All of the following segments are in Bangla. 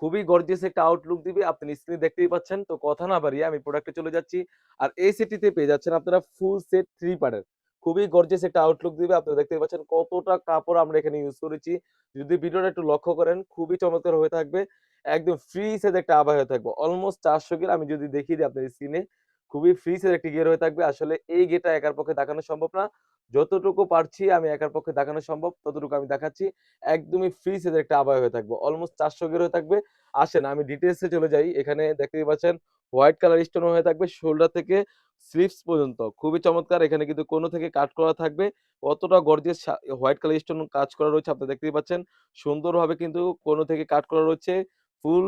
খুবই গর্জিয়াস একটা আউটলুক দিবে। আপনি স্ক্রিনে দেখতেই পাচ্ছেন। তো কথা না বাড়িয়ে আমি প্রোডাক্টে চলে যাচ্ছি। আর এই সেটটিতে পেয়ে যাচ্ছেন আপনারা ফুল সেট 3 পার্টের। খুবই গর্জিয়াস একটা আউটলুক দিবে। আপনারা দেখতেই পাচ্ছেন কতটা কাপড় আমরা এখানে ইউজ করেছি। যদি ভিডিওটা একটু লক্ষ্য করেন খুবই চমৎকার হয়ে থাকবে। একদম ফ্রি সাইজ একটা আবায়া হয়ে থাকবে। অলমোস্ট ৪০০ গির আমি যদি দেখিয়ে দিই আপনার স্ক্রিনে, খুবই ফ্রি সাইজ একটি গিয়ার হয়ে থাকবে। আসলে এই গিয়ারটা একার পক্ষে দেখানো সম্ভব না। যতটুকু পারছি আমি একার পক্ষে দেখানো সম্ভব ততটুকু আমি দেখাচ্ছি। একদমই ফ্রি সাইজের একটা আবায়া হয়ে থাকবে। অলমোস্ট ৪০০ গির হয়ে থাকবে। আসেন আমি ডিটেইলস এ চলে যাই। এখানে দেখতেই পাচ্ছেন হোয়াইট কালার স্টোন হয়ে থাকবে শোল্ডার থেকে স্লিভস পর্যন্ত। খুবই চমৎকার। এখানে কিন্তু কোণ থেকে কাট করা থাকবে। কতটা গর্জিয়াস হোয়াইট কালার স্টোন কাজ করা রয়েছে আপনারা দেখতেই পাচ্ছেন। সুন্দরভাবে কিন্তু কোণ থেকে কাট করা রয়েছে। ফুল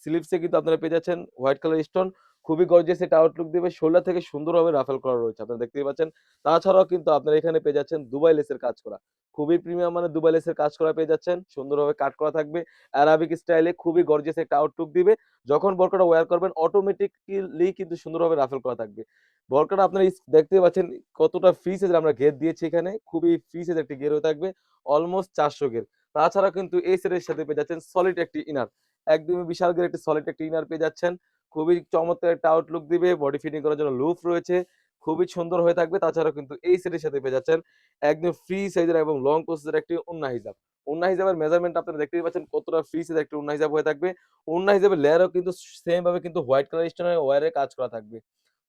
স্লিভস এ কিন্তু আপনারা পেয়ে যাচ্ছেন হোয়াইট কালার স্টোন। খুবই গর্জিয়াস একটা আউটলুক দিবে। শোল্ডার থেকে সুন্দরভাবে রাফেল করা রয়েছে। আপনারা দেখতেই পাচ্ছেন। তাছাড়াও কিন্তু আপনারা এখানে পেয়ে যাচ্ছেন দুবাই লেসের কাজ করা। খুবই প্রিমিয়াম মানের দুবাই লেসের কাজ করা পেয়ে যাচ্ছেন। সুন্দরভাবে কাট করা থাকবে। অ্যারাবিক স্টাইলে খুবই গর্জিয়াস একটা আউটলুক দিবে। যখন বোরকাটা ওয়্যার করবেন অটোমেটিক্যালি কিন্তু সুন্দরভাবে রাফেল করা থাকবে। বোরকাটা আপনারা দেখতেই পাচ্ছেন কতটা ফ্রি সাইজের আমরা ঘের দিয়েছি এখানে। খুবই ফ্রি সাইজের একটি ঘের হয়ে থাকবে। অলমোস্ট ৪০০ ঘের। তাছাড়া কিন্তু এই সেটের সাথে পেয়ে যাচ্ছেন সলিড একটি ইনার। একদমই বিশাল ঘেরের একটি সলিড একটি ইনার পেয়ে যাচ্ছেন। খুবই চমৎকার একটা আউটলুক দিবে। বডি ফিটিং করার জন্য লুফ রয়েছে। খুবই সুন্দর হয়ে থাকবে। তাছাড়াও কিন্তু এই সেটের সাথে পেয়ে যাচ্ছেন একদম ফ্রি সাইজের এবং লং প্রসেসের একটি ওন্না হিজাব। ওন্না হিজাবের মেজারমেন্ট আপনারা দেখতেই পাচ্ছেন কতটা ফ্রি সাইজের একটি ওন্না হিজাব হয়ে থাকবে। ওন্না হিজাবের লেয়ারও কিন্তু সেম ভাবে কিন্তু হোয়াইট কালার স্টোনের ওয়্যারে কাজ করা থাকবে।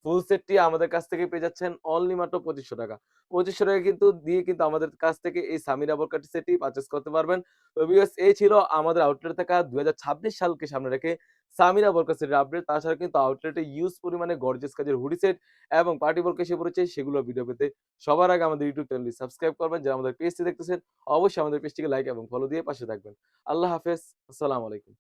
ফুল সেটটি আমাদের কাছ থেকে পেয়ে যাচ্ছেন অনলি মাত্র ৳২৫০০। ৳২৫০০ কিন্তু দিয়ে কিন্তু আমাদের কাছ থেকে এই সামিরা বোরকাটি সেটটি পারচেজ করতে পারবেন। তো ভিউয়ার্স এই ছিল আমাদের আউটলেটে থাকা ২০২৬ সালকে সামনে রেখে সামিরা বোরকা সেটের আপডেট। তাছাড়া কিন্তু আউটলেটে হিউজ পরিমাণে গর্জিয়াস কাজের হুডি সেট এবং পার্টি বোরকা এসে পড়েছে সেগুলোর ভিডিও পেতে সবার আগে আমাদের ইউটিউব চ্যানেলটি সাবস্ক্রাইব করবেন। যারা আমাদের পেজটি দেখতেছেন অবশ্যই আমাদের পেজটিকে লাইক এবং ফলো দিয়ে পাশে থাকবেন। আল্লাহ হাফেজ। আসসালামু আলাইকুম।